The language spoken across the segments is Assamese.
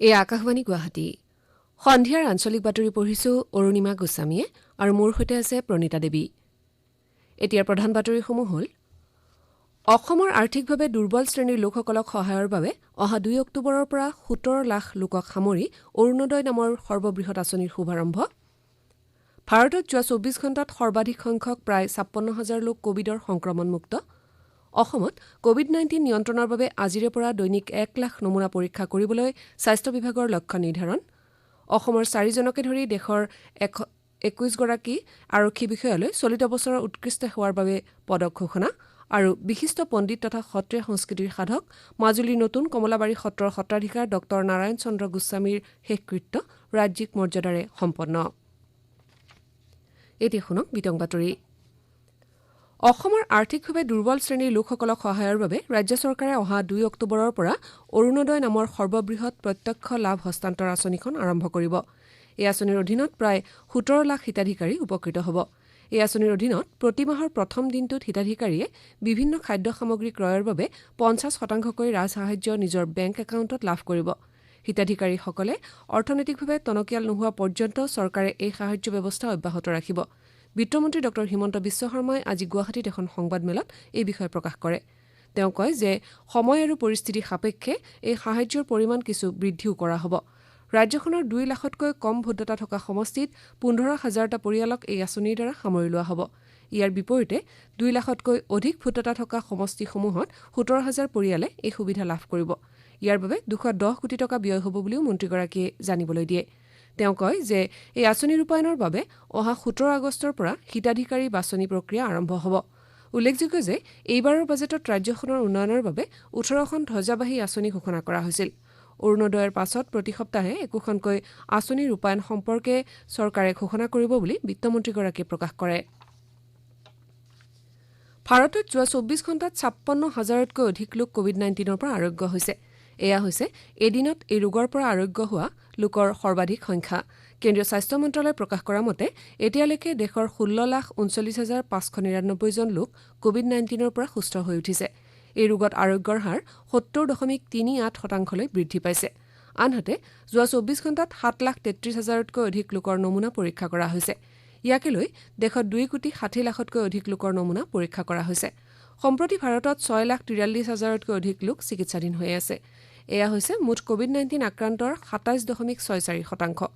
এই আকাশবাণী গুৱাহাটী সন্ধিয়াৰ আঞ্চলিক বাতৰি পঢ়িছো অৰুণিমা গোস্বামীয়ে আৰু মোৰ সৈতে আছে প্ৰণীতা দেৱী। এতিয়াৰ প্ৰধান বাতৰিসমূহ হ'ল অসমৰ আৰ্থিকভাৱে দুৰ্বল শ্ৰেণীৰ লোকসকলক সহায়ৰ বাবে অহা ২ অক্টোবৰৰ পৰা ১৭ লাখ লোকক সামৰি অৰুণোদয় নামৰ সৰ্ববৃহৎ আঁচনিৰ শুভাৰম্ভ। ভাৰতত যোৱা ২৪ ঘণ্টাত সৰ্বাধিক সংখ্যক প্ৰায় ৫৬,০০০ লোক কোভিডৰ সংক্ৰমণমুক্ত। অসমত কোভিড-19 নিয়ন্ত্ৰণৰ বাবে আজিৰে পৰা দৈনিক ১ লাখ নমুনা পৰীক্ষা কৰিবলৈ স্বাস্থ্য বিভাগৰ লক্ষ্য নিৰ্ধাৰণ। অসমৰ ৪জনকে ধৰি দেশৰ ২১গৰাকী আৰক্ষী বিষয়ালৈ চলিত বছৰৰ উৎকৃষ্ট সেৱাৰ বাবে পদক ঘোষণা আৰু বিশিষ্ট পণ্ডিত তথা সত্ৰীয়া সংস্কৃতিৰ সাধক মাজুলীৰ নতুন কমলাবাৰী সত্ৰৰ সত্ৰাধিকাৰ ড নাৰায়ণ চন্দ্ৰ গোস্বামীৰ শেষকৃত্য ৰাজ্যিক মৰ্যাদাৰে সম্পন্ন। এতিয়া শুনক বিতং বাতৰি। অসমৰ আৰ্থিকভাৱে দুৰ্বল শ্ৰেণীৰ লোকসকলক সহায়ৰ বাবে ৰাজ্য চৰকাৰে অহা ২ অক্টোবৰৰ পৰা অৰুণোদয় নামৰ সৰ্ববৃহৎ প্ৰত্যক্ষ লাভ হস্তান্তৰ আঁচনিখন আৰম্ভ কৰিব। এই আঁচনিৰ অধীনত প্ৰায় ১৭ লাখ হিতাধিকাৰী উপকৃত হ'ব। এই আঁচনিৰ অধীনত প্ৰতি মাহৰ প্ৰথম দিনটোত হিতাধিকাৰীয়ে বিভিন্ন খাদ্য সামগ্ৰী ক্ৰয়ৰ বাবে ৫০% ৰাজসাহায্য নিজৰ বেংক একাউণ্টত লাভ কৰিব। হিতাধিকাৰীসকলে অৰ্থনৈতিকভাৱে টনকিয়াল নোহোৱা পৰ্যন্ত চৰকাৰে এই সাহায্য ব্যৱস্থা অব্যাহত ৰাখিব। বিত্তমন্ত্ৰী ড হিমন্ত বিশ্ব শৰ্মাই আজি গুৱাহাটীত এখন সংবাদমেলত এই বিষয়ে প্ৰকাশ কৰে। তেওঁ কয় যে সময় আৰু পৰিস্থিতি সাপেক্ষে এই সাহায্যৰ পৰিমাণ কিছু বৃদ্ধিও কৰা হ'ব। ৰাজ্যখনৰ ২ লাখতকৈ কম ভোটদাতা থকা সমষ্টিত ১৫,০০০টা পৰিয়ালক এই আঁচনিৰ দ্বাৰা সামৰি লোৱা হ'ব। ইয়াৰ বিপৰীতে ২ লাখতকৈ অধিক ভোটদাতা থকা সমষ্টিসমূহত ১৭,০০০ পৰিয়ালে এই সুবিধা লাভ কৰিব। ইয়াৰ বাবে ২১০ কোটি টকা ব্যয় হ'ব বুলিও মন্ত্ৰীগৰাকীয়ে জানিবলৈ দিয়ে। তেওঁ কয় যে এই আঁচনি ৰূপায়ণৰ বাবে অহা ১৭ আগষ্টৰ পৰা হিতাধিকাৰী বাছনি প্ৰক্ৰিয়া আৰম্ভ হ'ব। উল্লেখযোগ্য যে এইবাৰৰ বাজেটত ৰাজ্যখনৰ উন্নয়নৰ বাবে ১৮খন ধ্বজাবাহী আঁচনি ঘোষণা কৰা হৈছিল। অৰুণোদয়ৰ পাছত প্ৰতি সপ্তাহে একোখনকৈ আঁচনি ৰূপায়ণ সম্পৰ্কে চৰকাৰে ঘোষণা কৰিব বুলি বিত্তমন্ত্ৰীগৰাকীয়ে প্ৰকাশ কৰে। ভাৰতত যোৱা ২৪ ঘণ্টাত ৫৬,০০০তকৈ অধিক লোক কোভিড-19ৰ পৰা আৰোগ্য হৈছে। এয়া হৈছে এদিনত এই ৰোগৰ পৰা আৰোগ্য হোৱা লোকৰ সৰ্বাধিক সংখ্যা। কেন্দ্ৰীয় স্বাস্থ্য মন্ত্ৰালয়ে প্ৰকাশ কৰা মতে এতিয়ালৈকে দেশৰ ১৬,৩৯,৫৯৯ লোক কোভিড-19ৰ পৰা সুস্থ হৈ উঠিছে। এই ৰোগত আৰোগ্যৰ হাৰ ৭০.৩৮% বৃদ্ধি পাইছে। আনহাতে যোৱা ২৪ ঘণ্টাত ৭,৩৩,০০০তকৈ অধিক লোকৰ নমুনা পৰীক্ষা কৰা হৈছে। ইয়াকে লৈ দেশত ২,৬০,০০,০০০তকৈ অধিক লোকৰ নমুনা পৰীক্ষা কৰা হৈছে। সম্প্ৰতি ভাৰতত ৬,৪৩,০০০তকৈ অধিক লোক চিকিৎসাধীন হৈ আছে। এয়া হৈছে মুঠ কোভিড-19 আক্ৰান্তৰ ২৭.৬৪%।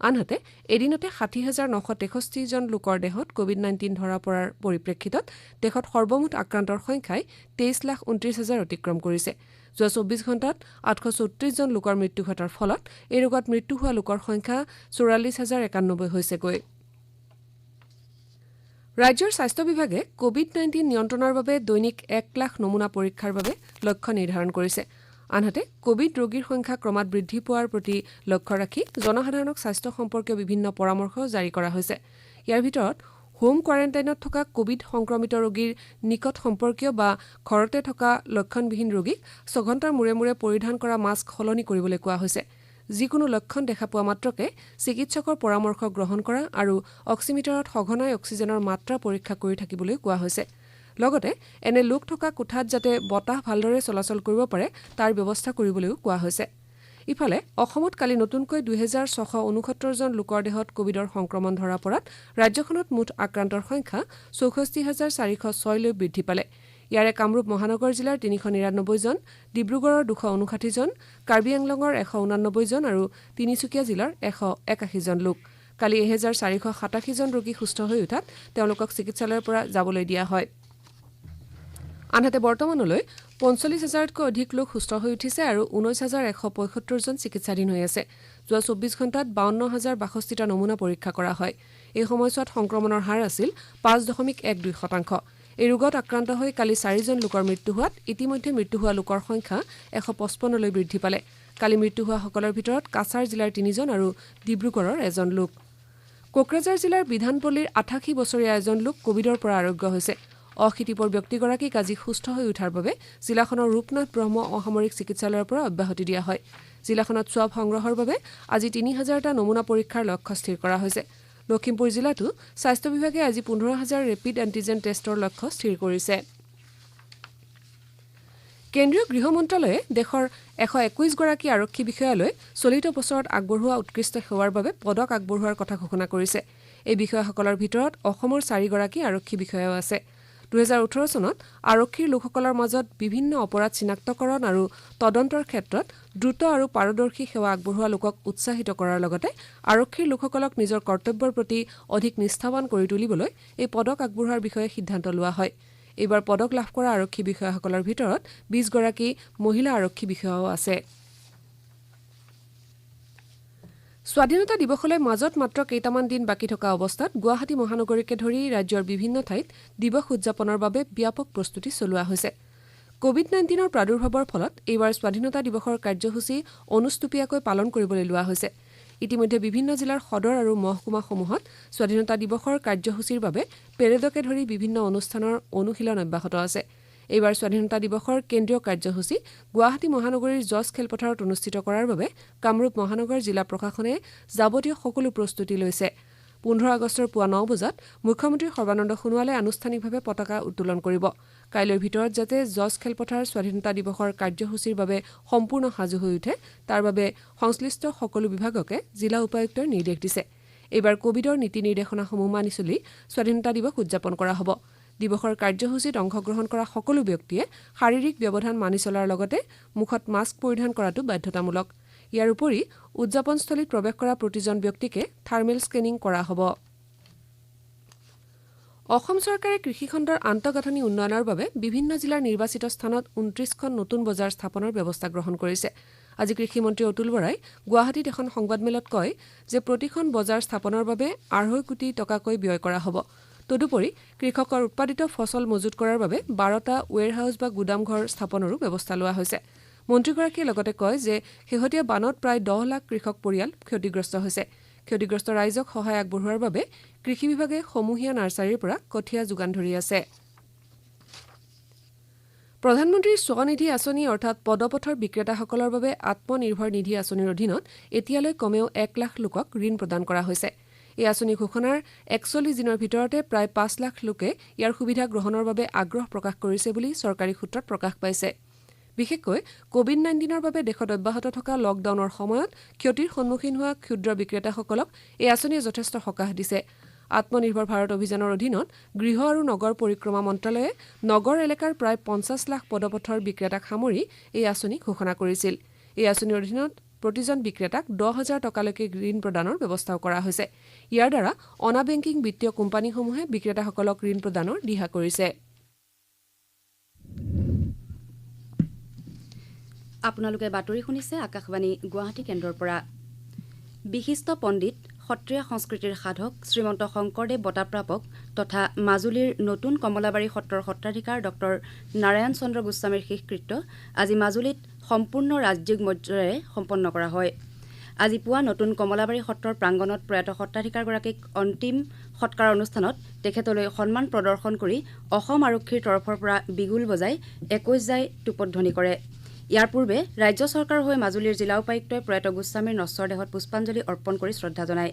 আনহাতে এদিনতে ৬০,৯৬৩জন লোকৰ দেহত কোভিড-19 ধৰা পৰাৰ পৰিপ্ৰেক্ষিতত দেশত সৰ্বমুঠ আক্ৰান্তৰ সংখ্যাই ২৩,২৯,০০০ অতিক্ৰম কৰিছে। যোৱা ২৪ ঘণ্টাত ৮৩৪জন লোকৰ মৃত্যু ঘটাৰ ফলত এই ৰোগত মৃত্যু হোৱা লোকৰ সংখ্যা ৪৪,০৯১ হৈছেগৈ। ৰাজ্যৰ স্বাস্থ্য বিভাগে কোভিড-19 নিয়ন্ত্ৰণৰ বাবে দৈনিক ১ লাখ নমুনা পৰীক্ষাৰ বাবে লক্ষ্য নিৰ্ধাৰণ কৰিছে। আনহাতে কোভিড ৰোগীৰ সংখ্যা ক্ৰমাৎ বৃদ্ধি পোৱাৰ প্ৰতি লক্ষ্য ৰাখি জনসাধাৰণক স্বাস্থ্য সম্পৰ্কীয় বিভিন্ন পৰামৰ্শ জাৰি কৰা হৈছে। ইয়াৰ ভিতৰত হোম কোৱাৰেণ্টাইনত থকা কোভিড সংক্ৰমিত ৰোগীৰ নিকট সম্পৰ্কীয় বা ঘৰতে থকা লক্ষণবিহীন ৰোগীক ৬ ঘণ্টাৰ মূৰে মূৰে পৰিধান কৰা মাস্ক সলনি কৰিবলৈ কোৱা হৈছে। যিকোনো লক্ষণ দেখা পোৱা মাত্ৰকে চিকিৎসকৰ পৰামৰ্শ গ্ৰহণ কৰা আৰু অক্সিমিটাৰত সঘনাই অক্সিজেনৰ মাত্ৰা পৰীক্ষা কৰি থাকিবলৈ কোৱা হৈছে। লগতে এনে লোক থকা কোঠাত যাতে বতাহ ভালদৰে চলাচল কৰিব পাৰে তাৰ ব্যৱস্থা কৰিবলৈও কোৱা হৈছে। ইফালে অসমত কালি নতুনকৈ ২,৬৬৯জন লোকৰ দেহত কোভিডৰ সংক্ৰমণ ধৰা পৰাত ৰাজ্যখনত মুঠ আক্ৰান্তৰ সংখ্যা ৬৪,৪০৬লৈ বৃদ্ধি পালে। ইয়াৰে কামৰূপ মহানগৰ জিলাৰ ৩৯৯জন, ডিব্ৰুগড়ৰ ২৫৯জন, কাৰ্বি আংলঙৰ ১৮৯জন আৰু তিনিচুকীয়া জিলাৰ ১৮১জন লোক। কালি ১,৪৮৭জন ৰোগী সুস্থ হৈ উঠাত তেওঁলোকক চিকিৎসালয়ৰ পৰা যাবলৈ দিয়া হয়। আনহাতে বৰ্তমানলৈ ৪৫,০০০তকৈ অধিক লোক সুস্থ হৈ উঠিছে আৰু ১৯,১৭৫জন চিকিৎসাধীন হৈ আছে। যোৱা ২৪ ঘণ্টাত ৫২,০৬২টা নমুনা পৰীক্ষা কৰা হয়। এই সময়ছোৱাত সংক্ৰমণৰ হাৰ আছিল ৫.১২%। এই ৰোগত আক্ৰান্ত হৈ কালি ৪জন লোকৰ মৃত্যু হোৱাত ইতিমধ্যে মৃত্যু হোৱা লোকৰ সংখ্যা ১৫৫লৈ বৃদ্ধি পালে। কালি মৃত্যু হোৱাসকলৰ ভিতৰত কাছাৰ জিলাৰ ৩জন আৰু ডিব্ৰুগড়ৰ ১জন লোক। কোকৰাঝাৰ জিলাৰ বিধানপল্লীৰ ৮৮ বছৰীয়া এজন লোক কোভিডৰ পৰা আৰোগ্য হৈছে। অশীতিপৰ ব্যক্তিগৰাকীক আজি সুস্থ হৈ উঠাৰ বাবে জিলাখনৰ ৰূপনাথ ব্ৰহ্ম অসামৰিক চিকিৎসালয়ৰ পৰা অব্যাহতি দিয়া হয়। জিলাখনত স্বাব সংগ্ৰহৰ বাবে আজি ৩,০০০টা নমুনা পৰীক্ষাৰ লক্ষ্য স্থিৰ কৰা হৈছে। লখিমপুৰ জিলাতো স্বাস্থ্য বিভাগে আজি 15,000 ৰেপিড এণ্টিজেন টেষ্টৰ লক্ষ্য স্থিৰ কৰিছে। কেন্দ্ৰীয় গৃহ মন্ত্ৰালয়ে দেশৰ 121 গৰাকী আৰক্ষী বিষয়ালৈ চলিত বছৰত আগবঢ়োৱা উৎকৃষ্ট সেৱাৰ বাবে পদক আগবঢ়োৱাৰ কথা ঘোষণা কৰিছে। এই বিষয়াসকলৰ ভিতৰত অসমৰ 4 গৰাকী আৰক্ষী বিষয়াও আছে। 2018 চনত আৰক্ষীৰ লোকসকলৰ মাজত বিভিন্ন অপৰাধ চিনাক্তকৰণ আৰু তদন্তৰ ক্ষেত্ৰত দ্ৰুত আৰু পাৰদৰ্শী সেৱা আগবঢ়োৱা লোকক উৎসাহিত কৰাৰ লগতে আৰক্ষীৰ লোকসকলক নিজৰ কৰ্তব্যৰ প্ৰতি অধিক নিষ্ঠাৱান কৰি তুলিবলৈ এই পদক আগবঢ়োৱাৰ বিষয়ে সিদ্ধান্ত লোৱা হয়। এইবাৰ পদক লাভ কৰা আৰক্ষী বিষয়াসকলৰ ভিতৰত 20 গৰাকী মহিলা আৰক্ষী বিষয়াও আছে। স্বাধীনতা দিৱসলৈ মাজত মাত্ৰ কেইটামান দিন বাকী থকা অৱস্থাত গুৱাহাটী মহানগৰীকে ধৰি ৰাজ্যৰ বিভিন্ন ঠাইত দিৱস উদযাপনৰ বাবে ব্যাপক প্ৰস্তুতি চলোৱা হৈছে। কোভিড-19ৰ প্ৰাদুৰ্ভাৱৰ ফলত এইবাৰ স্বাধীনতা দিৱসৰ কাৰ্যসূচী অনুষ্টুপীয়াকৈ পালন কৰিবলৈ লোৱা হৈছে। ইতিমধ্যে বিভিন্ন জিলাৰ সদৰ আৰু মহকুমাসমূহত স্বাধীনতা দিৱসৰ কাৰ্যসূচীৰ বাবে পেৰেডকে ধৰি বিভিন্ন অনুষ্ঠানৰ অনুশীলন অব্যাহত আছে। এইবাৰ স্বাধীনতা দিৱসৰ কেন্দ্ৰীয় কাৰ্যসূচী গুৱাহাটী মহানগৰীৰ জজ খেলপথাৰত অনুষ্ঠিত কৰাৰ বাবে কামৰূপ মহানগৰ জিলা প্ৰশাসনে যাৱতীয় সকলো প্ৰস্তুতি লৈছে। 15 আগষ্টৰ পুৱা 9 বজাত মুখ্যমন্ত্ৰী সৰ্বানন্দ সোণোৱালে আনুষ্ঠানিকভাৱে পতাকা উত্তোলন কৰিব। কাইলৈৰ ভিতৰত যাতে জজ খেলপথাৰ স্বাধীনতা দিৱসৰ কাৰ্যসূচীৰ বাবে সম্পূৰ্ণ সাজু হৈ উঠে তাৰ বাবে সংশ্লিষ্ট সকলো বিভাগকে জিলা উপায়ুক্তই নিৰ্দেশ দিছে। এইবাৰ কোভিডৰ নীতি নিৰ্দেশনাসমূহ মানি চলি স্বাধীনতা দিৱস উদযাপন কৰা হ'ব। দিৱসৰ কাৰ্যসূচীত অংশগ্ৰহণ কৰা সকলো ব্যক্তিয়ে শাৰীৰিক ব্যৱধান মানি চলাৰ লগতে মুখত মাস্ক পৰিধান কৰাটো বাধ্যতামূলক। ইয়াৰ উপৰি উদযাপনস্থলীত প্ৰৱেশ কৰা প্ৰতিজন ব্যক্তিকে থাৰ্মেল স্কেনিং কৰা হ'ব। অসম চৰকাৰে কৃষিখণ্ডৰ আন্তঃগাঁথনি উন্নয়নৰ বাবে বিভিন্ন জিলাৰ নিৰ্বাচিত স্থানত 29খন নতুন বজাৰ স্থাপনৰ ব্যৱস্থা গ্ৰহণ কৰিছে। আজি কৃষিমন্ত্ৰী অতুল বৰাই গুৱাহাটীত এখন সংবাদমেলত কয় যে প্ৰতিখন বজাৰ স্থাপনৰ বাবে 2.5 কোটি টকাকৈ ব্যয় কৰা হ'ব। তদুপৰি কৃষকৰ উৎপাদিত ফচল মজুত কৰাৰ বাবে 12টা ৱেৰহাউছ বা গুদামঘৰ স্থাপনৰো ব্যৱস্থা লোৱা হৈছে। মন্ত্ৰীগৰাকীয়ে লগতে কয় যে শেহতীয়া বানত প্ৰায় 10 লাখ কৃষক পৰিয়াল ক্ষতিগ্ৰস্ত হৈছে। ক্ষতিগ্ৰস্ত ৰাইজক সহায় আগবঢ়োৱাৰ বাবে কৃষি বিভাগে সমূহীয়া নাৰ্চাৰীৰ পৰা কঠীয়া যোগান ধৰি আছে। প্ৰধানমন্ত্ৰীৰ স্বনিধি আঁচনি অৰ্থাৎ পদপথৰ বিক্ৰেতাসকলৰ বাবে আত্মনিৰ্ভৰ নিধি আঁচনিৰ অধীনত এতিয়ালৈ কমেও 1 লাখ লোকক ঋণ প্ৰদান কৰা হৈছে। এই আঁচনি ঘোষণাৰ 41 দিনৰ ভিতৰতে প্ৰায় 5 লাখ লোকে ইয়াৰ সুবিধা গ্ৰহণৰ বাবে আগ্ৰহ প্ৰকাশ কৰিছে বুলি চৰকাৰী সূত্ৰত প্ৰকাশ পাইছে। বিশেষকৈ কোভিড-19ৰ বাবে দেশত অব্যাহত থকা লকডাউনৰ সময়ত ক্ষতিৰ সন্মুখীন হোৱা ক্ষুদ্ৰ বিক্ৰেতাসকলক এই আঁচনিয়ে যথেষ্ট সকাহ দিছে। আত্মনিৰ্ভৰ ভাৰত অভিযানৰ অধীনত গৃহ আৰু নগৰ পৰিক্ৰমা মন্ত্ৰালয়ে নগৰ এলেকাৰ প্ৰায় 50 লাখ পদপথৰ বিক্ৰেতাক সামৰি এই আঁচনি ঘোষণা কৰিছিল। এই আঁচনিৰ অধীনত প্ৰতিজন বিক্ৰেতাক 10,000 টকালৈকে ঋণ প্ৰদানৰ ব্যৱস্থাও কৰা হৈছে। ইয়াৰ দ্বাৰা অনা বেংকিং বিত্তীয় কোম্পানীসমূহে বিক্ৰেতাসকলক ঋণ প্ৰদানৰ দিহা কৰিছে। আপোনালোকে বাতৰি শুনিছে আকাশবাণী গুৱাহাটী কেন্দ্ৰৰ পৰা। বিশিষ্ট পণ্ডিত সত্ৰীয়া সংস্কৃতিৰ সাধক শ্ৰীমন্ত শংকৰদেৱ বঁটাপ্ৰাপক তথা মাজুলীৰ নতুন কমলাবাৰী সত্ৰৰ সত্ৰাধিকাৰ ডক্টৰ নাৰায়ণ চন্দ্ৰ গোস্বামীৰ শেষকৃত্য আজি মাজুলীত সম্পূৰ্ণ ৰাজ্যিক মৰ্যাদাৰে সম্পন্ন কৰা হয়। আজি পুৱা নতুন কমলাবাৰী সত্ৰৰ প্ৰাংগণত প্ৰয়াত সত্ৰাধিকাৰগৰাকীক অন্তিম সৎকাৰ অনুষ্ঠানত তেখেতলৈ সন্মান প্ৰদৰ্শন কৰি অসম আৰক্ষীৰ তৰফৰ পৰা বিগুল বজাই 21 জাই টুপধ্বনি কৰে। ইয়াৰ পূৰ্বে ৰাজ্য চৰকাৰৰ হৈ মাজুলীৰ জিলা উপায়ুক্তই প্ৰয়াত গোস্বামীৰ নশ্বৰ দেহত পুষ্পাঞ্জলি অৰ্পণ কৰি শ্ৰদ্ধা জনায়।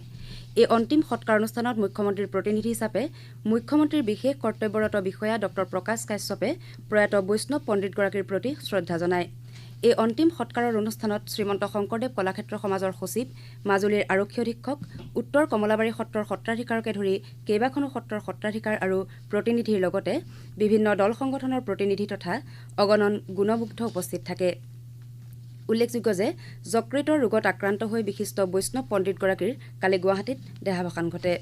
এই অন্তিম সৎকাৰ অনুষ্ঠানত মুখ্যমন্ত্ৰীৰ প্ৰতিনিধি হিচাপে মুখ্যমন্ত্ৰীৰ বিশেষ কৰ্তব্যৰত বিষয়া ডক্টৰ প্ৰকাশ কাশ্যপে প্ৰয়াত বৈষ্ণৱ পণ্ডিতগৰাকীৰ প্ৰতি শ্ৰদ্ধা জনায়। এই অন্তিম সৎকাৰৰ অনুষ্ঠানত শ্ৰীমন্ত শংকৰদেৱ কলাক্ষেত্ৰ সমাজৰ সচিব, মাজুলীৰ আৰক্ষী অধীক্ষক, উত্তৰ কমলাবাৰী সত্ৰৰ সত্ৰাধিকাৰকে ধৰি কেইবাখনো সত্ৰৰ সত্ৰাধিকাৰ আৰু প্ৰতিনিধিৰ লগতে বিভিন্ন দল সংগঠনৰ প্ৰতিনিধি তথা অগণন গুণমুগ্ধ উপস্থিত থাকে। উল্লেখযোগ্য যে যকৃতৰ ৰোগত আক্ৰান্ত হৈ বিশিষ্ট বৈষ্ণৱ পণ্ডিতগৰাকীৰ কালি গুৱাহাটীত দেহাৱসান ঘটে।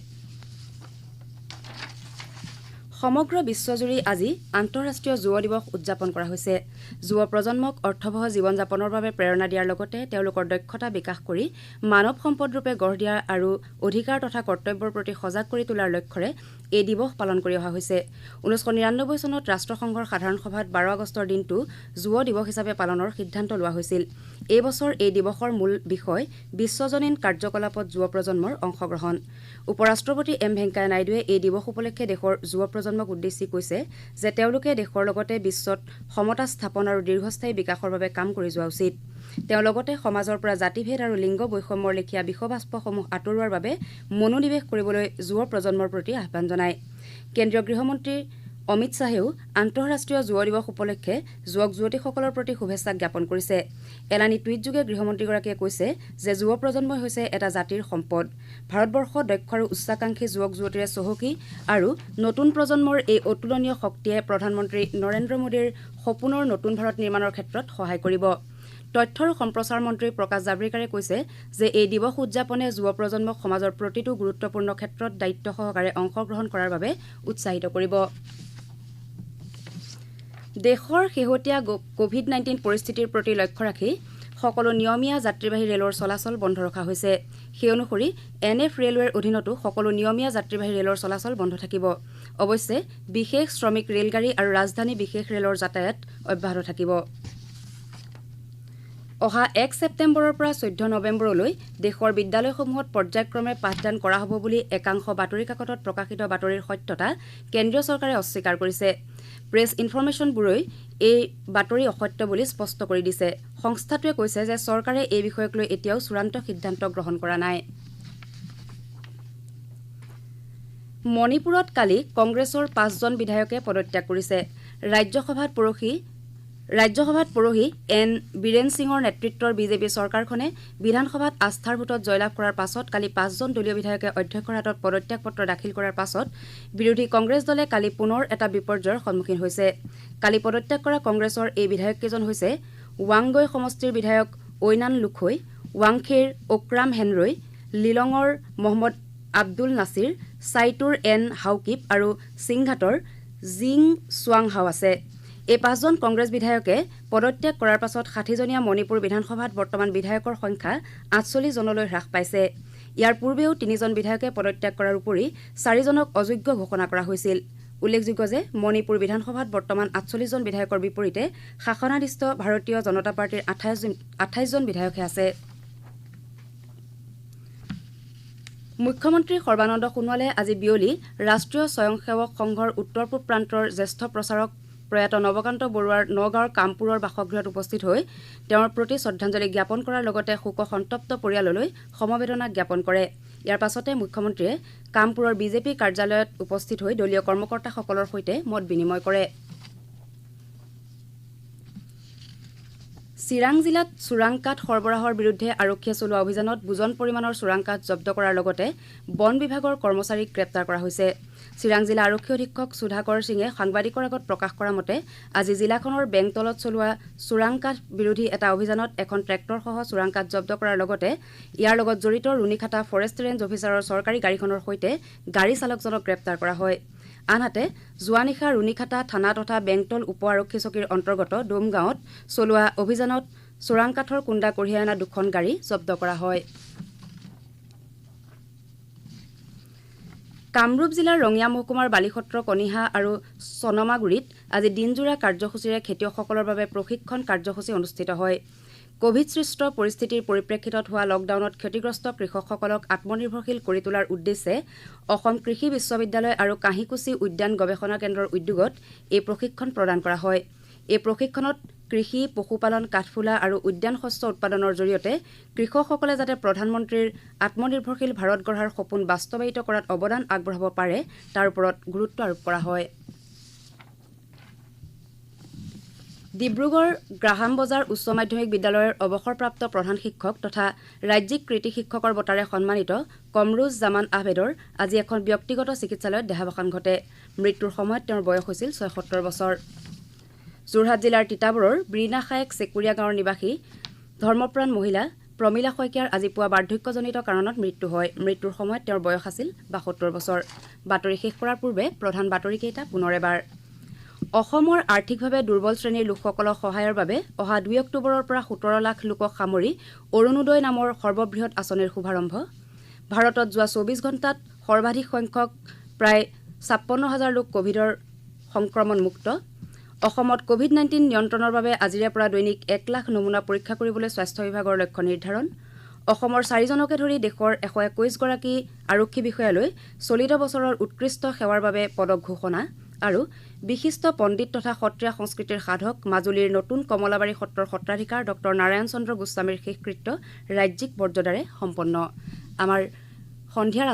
সমগ্ৰ বিশ্বজুৰি আজি আন্তঃৰাষ্ট্ৰীয় যুৱ দিৱস উদযাপন কৰা হৈছে। যুৱ প্ৰজন্মক অৰ্থবহ জীৱন যাপনৰ বাবে প্ৰেৰণা দিয়াৰ লগতে তেওঁলোকৰ দক্ষতা বিকাশ কৰি মানৱ সম্পদ ৰূপে গঢ় দিয়া আৰু অধিকাৰ তথা কৰ্তব্যৰ প্ৰতি সজাগ কৰি তোলাৰ লক্ষ্যৰে এই দিৱস পালন কৰি অহা হৈছে। 1999 চনত ৰাষ্ট্ৰসংঘৰ সাধাৰণ সভাত 12 আগষ্টৰ দিনটো যুৱ দিৱস হিচাপে পালনৰ সিদ্ধান্ত লোৱা হৈছিল। এই বছৰ এই দিৱসৰ মূল বিষয় বিশ্বজনীন কাৰ্যকলাপত যুৱ প্ৰজন্মৰ অংশগ্ৰহণ। উপ ৰাষ্ট্ৰপতি এম ভেংকায়া নাইডুৱে এই দিৱস উপলক্ষে দেশৰ যুৱ প্ৰজন্ম প্ৰজন্মক উদ্দেশ্যি কৈছে যে তেওঁলোকে দেশৰ লগতে বিশ্বত সমতা স্থাপন আৰু দীৰ্ঘস্থায়ী বিকাশৰ বাবে কাম কৰি যোৱা উচিত। তেওঁ লগতে সমাজৰ পৰা জাতিভেদ আৰু লিংগ বৈষম্যৰ লেখীয়া বিষবাষ্পসমূহ আঁতৰোৱাৰ বাবে মনোনিৱেশ কৰিবলৈ যুৱ প্ৰজন্মৰ প্ৰতি আহ্বান জনায়। কেন্দ্ৰীয় গৃহমন্ত্ৰী অমিত শ্বাহেও আন্তঃৰাষ্ট্ৰীয় যুৱ দিৱস উপলক্ষে যুৱক যুৱতীসকলৰ প্ৰতি শুভেচ্ছা জ্ঞাপন কৰিছে। এলানি টুইটযোগে গৃহমন্ত্ৰীগৰাকীয়ে কৈছে যে যুৱ প্ৰজন্মই হৈছে এটা জাতিৰ সম্পদ। ভাৰতবৰ্ষ দক্ষ আৰু উচ্চাকাংক্ষী যুৱক যুৱতীৰে চহকী আৰু নতুন প্ৰজন্মৰ এই অতুলনীয় শক্তিয়ে প্ৰধানমন্ত্ৰী নৰেন্দ্ৰ মোদীৰ সপোনৰ নতুন ভাৰত নিৰ্মাণৰ ক্ষেত্ৰত সহায় কৰিব। তথ্য আৰু সম্প্ৰচাৰ মন্ত্ৰী প্ৰকাশ জাভ্ৰেকাৰে কৈছে যে এই দিৱস উদযাপনে যুৱ প্ৰজন্মক সমাজৰ প্ৰতিটো গুৰুত্বপূৰ্ণ ক্ষেত্ৰত দায়িত্ব সহকাৰে অংশগ্ৰহণ কৰাৰ বাবে উৎসাহিত কৰিব। দেশৰ শেহতীয়া কোভিড-19 পৰিস্থিতিৰ প্ৰতি লক্ষ্য ৰাখি সকলো নিয়মীয়া যাত্ৰীবাহী ৰেলৰ চলাচল বন্ধ ৰখা হৈছে। সেই অনুসৰি NF ৰেলৱেৰ অধীনতো সকলো নিয়মীয়া যাত্ৰীবাহী ৰেলৰ চলাচল বন্ধ থাকিব। অৱশ্যে বিশেষ শ্ৰমিক ৰেলগাড়ী আৰু ৰাজধানী বিশেষ ৰেলৰ যাতায়াত অব্যাহত থাকিব। অহা 1 ছেপ্টেম্বৰৰ পৰা 14 নৱেম্বৰলৈ দেশৰ বিদ্যালয়সমূহত পৰ্যায়ক্ৰমে পাঠদান কৰা হ'ব বুলি একাংশ বাতৰি কাকতত প্ৰকাশিত বাতৰিৰ সত্যতা কেন্দ্ৰীয় চৰকাৰে অস্বীকাৰ কৰিছে। প্ৰেছ ইনফৰমেশ্যন ব্যুৰোই এই বাতৰি অসত্য বুলি স্পষ্ট কৰি দিছে। সংস্থাটোৱে কৈছে যে চৰকাৰে এই বিষয়ক লৈ এতিয়াও চূড়ান্ত সিদ্ধান্ত গ্ৰহণ কৰা নাই। মণিপুৰত কালি কংগ্ৰেছৰ 5জন বিধায়কে পদত্যাগ কৰিছে। ৰাজ্যসভাত পৰহি এন বীৰেন সিঙৰ নেতৃত্বৰ বিজেপি চৰকাৰখনে বিধানসভাত আস্থাৰ ভোটত জয়লাভ কৰাৰ পাছত কালি 5জন দলীয় বিধায়কে অধ্যক্ষৰ হাতত পদত্যাগ পত্ৰ দাখিল কৰাৰ পাছত বিৰোধী কংগ্ৰেছ দলে কালি পুনৰ এটা বিপৰ্যয়ৰ সন্মুখীন হৈছে। কালি পদত্যাগ কৰা কংগ্ৰেছৰ এই বিধায়ককেইজন হৈছে ৱাংগৈ সমষ্টিৰ বিধায়ক ঐনান লুখৈ, ৱাংখেৰ অক্ৰাম হেনৰৈ, লিলঙৰ মহম্মদ আব্দুল নাছিৰ, চাইটুৰ এন হাউকিপ আৰু সিংঘাটৰ জিং চুৱাংহাও আছে। এই 5জন কংগ্ৰেছ বিধায়কে পদত্যাগ কৰাৰ পাছত 60জনীয়া মণিপুৰ বিধানসভাত বৰ্তমান বিধায়কৰ সংখ্যা 48 জনলৈ হ্ৰাস পাইছে। ইয়াৰ পূৰ্বেও 3জন বিধায়কে পদত্যাগ কৰাৰ উপৰি 4জনক অযোগ্য ঘোষণা কৰা হৈছিল। উল্লেখযোগ্য যে মণিপুৰ বিধানসভাত বৰ্তমান 48জন বিধায়কৰ বিপৰীতে শাসনাধিষ্ঠ ভাৰতীয় জনতা পাৰ্টীৰ 28জন বিধায়কহে আছে। মুখ্যমন্ত্ৰী সৰ্বানন্দ সোণোৱালে আজি বিয়লি ৰাষ্ট্ৰীয় স্বয়ংসেৱক সংঘৰ উত্তৰ পূব প্ৰান্তৰ জ্যেষ্ঠ প্ৰচাৰক প্ৰয়াত নৱকান্ত বৰুৱাৰ নগাঁৱৰ কামপুৰৰ বাসগৃহত উপস্থিত হৈ তেওঁৰ প্ৰতি শ্ৰদ্ধাঞ্জলি জ্ঞাপন কৰাৰ লগতে শোকসন্তপ্ত পৰিয়াললৈ সমবেদনা জ্ঞাপন কৰে। ইয়াৰ পাছতে মুখ্যমন্ত্ৰীয়ে কামপুৰৰ বিজেপি কাৰ্যালয়ত উপস্থিত হৈ দলীয় কৰ্মকৰ্তাসকলৰ সৈতে মত বিনিময় কৰে। চিৰাং জিলাত চোৰাং কাঠ সৰবৰাহৰ বিৰুদ্ধে আৰক্ষীয়ে চলোৱা অভিযানত বুজন পৰিমাণৰ চোৰাং কাঠ জব্দ কৰাৰ লগতে বন বিভাগৰ কৰ্মচাৰীক গ্ৰেপ্তাৰ কৰা হৈছে। চিৰাং জিলা আৰক্ষী অধীক্ষক সুধাকৰ সিঙে সাংবাদিকৰ আগত প্ৰকাশ কৰা মতে আজি জিলাখনৰ বেংতলত চলোৱা চোৰাং কাঠ বিৰোধী এটা অভিযানত এখন ট্ৰেক্টৰসহ চোৰাং কাঠ জব্দ কৰাৰ লগতে ইয়াৰ লগত জড়িত ৰুণিখাটা ফৰেষ্ট ৰেঞ্জ অফিচাৰৰ চৰকাৰী গাড়ীখনৰ সৈতে গাড়ী চালকজনক গ্ৰেপ্তাৰ কৰা হয়। আনহাতে যোৱা নিশা ৰুণিখাটা থানা তথা বেংতল উপ আৰক্ষী চকীৰ অন্তৰ্গত ডোমগাঁৱত চলোৱা অভিযানত চোৰাং কাঠৰ কুণ্ডা কঢ়িয়াই অনা 2খন গাড়ী জব্দ কৰা হয়। কামৰূপ জিলাৰ ৰঙিয়া মহকুমাৰ বালিসত্ৰ কনিহা আৰু চনমাগুৰিত আজি দিনজোৰা কাৰ্যসূচীৰে খেতিয়কসকলৰ বাবে প্ৰশিক্ষণ কাৰ্যসূচী অনুষ্ঠিত হয়। কোভিড-সৃষ্ট পৰিস্থিতিৰ পৰিপ্ৰেক্ষিতত হোৱা লকডাউনত ক্ষতিগ্ৰস্ত কৃষকসকলক আত্মনিৰ্ভৰশীল কৰি তোলাৰ উদ্দেশ্যে অসম কৃষি বিশ্ববিদ্যালয় আৰু কাহিকুচি উদ্যান গৱেষণা কেন্দ্ৰৰ উদ্যোগত এই প্ৰশিক্ষণ প্ৰদান কৰা হয়। এই প্ৰশিক্ষণত কৃষি, পশুপালন, কাঠফুলা আৰু উদ্যান শস্য উৎপাদনৰ জৰিয়তে কৃষকসকলে যাতে প্ৰধানমন্ত্ৰীৰ আত্মনিৰ্ভৰশীল ভাৰত গঢ়াৰ সপোন বাস্তৱায়িত কৰাত অৱদান আগবঢ়াব পাৰে তাৰ ওপৰত গুৰুত্ব আৰোপ কৰা হয়। ডিব্ৰুগড় গ্ৰাহাম বজাৰ উচ্চ মাধ্যমিক বিদ্যালয়ৰ অৱসৰপ্ৰাপ্ত প্ৰধান শিক্ষক তথা ৰাজ্যিক কৃতি শিক্ষকৰ বঁটাৰে সন্মানিত কমৰুজ জামান আহমেদৰ আজি এখন ব্যক্তিগত চিকিৎসালয়ত দেহাৱসান ঘটে। মৃত্যুৰ সময়ত তেওঁৰ বয়স হৈছিল 76 বছৰ। যোৰহাট জিলাৰ তিতাবৰৰ ব্ৰিনাখায়েক চেকুৰীয়া গাঁৱৰ নিবাসী ধৰ্মপ্ৰাণ মহিলা প্ৰমীলা শইকীয়াৰ আজি পুৱা বাৰ্ধক্যজনিত কাৰণত মৃত্যু হয়। মৃত্যুৰ সময়ত তেওঁৰ বয়স আছিল 72 বছৰ। বাতৰি শেষ কৰাৰ পূৰ্বে প্ৰধান বাতৰিকেইটা পুনৰ এবাৰ। অসমৰ আৰ্থিকভাৱে দুৰ্বল শ্ৰেণীৰ লোকসকলক সহায়ৰ বাবে অহা 2 অক্টোবৰৰ পৰা 17 লাখ লোকক সামৰি অৰুণোদয় নামৰ সৰ্ববৃহৎ আঁচনিৰ শুভাৰম্ভ। ভাৰতত যোৱা 24 ঘণ্টাত সৰ্বাধিক সংখ্যক প্ৰায় 56,000 লোক কোভিডৰ সংক্ৰমণ মুক্ত। অসমত কোভিড-19 নিয়ন্ত্ৰণৰ বাবে আজিৰে পৰা দৈনিক 1 লাখ নমুনা পৰীক্ষা কৰিবলৈ স্বাস্থ্য বিভাগৰ লক্ষ্য নিৰ্ধাৰণ। অসমৰ 4জনকে ধৰি দেশৰ 121গৰাকী আৰক্ষী বিষয়ালৈ চলিত বছৰৰ উৎকৃষ্ট সেৱাৰ বাবে পদক ঘোষণা আৰু বিশিষ্ট পণ্ডিত তথা সত্ৰীয়া সংস্কৃতিৰ সাধক মাজুলীৰ নতুন কমলাবাৰী সত্ৰৰ সত্ৰাধিকাৰ ড নাৰায়ণ চন্দ্ৰ গোস্বামীৰ শেষকৃত্য ৰাজ্যিক মৰ্যাদাৰে সম্পন্ন। আমাৰ সন্ধিয়াৰ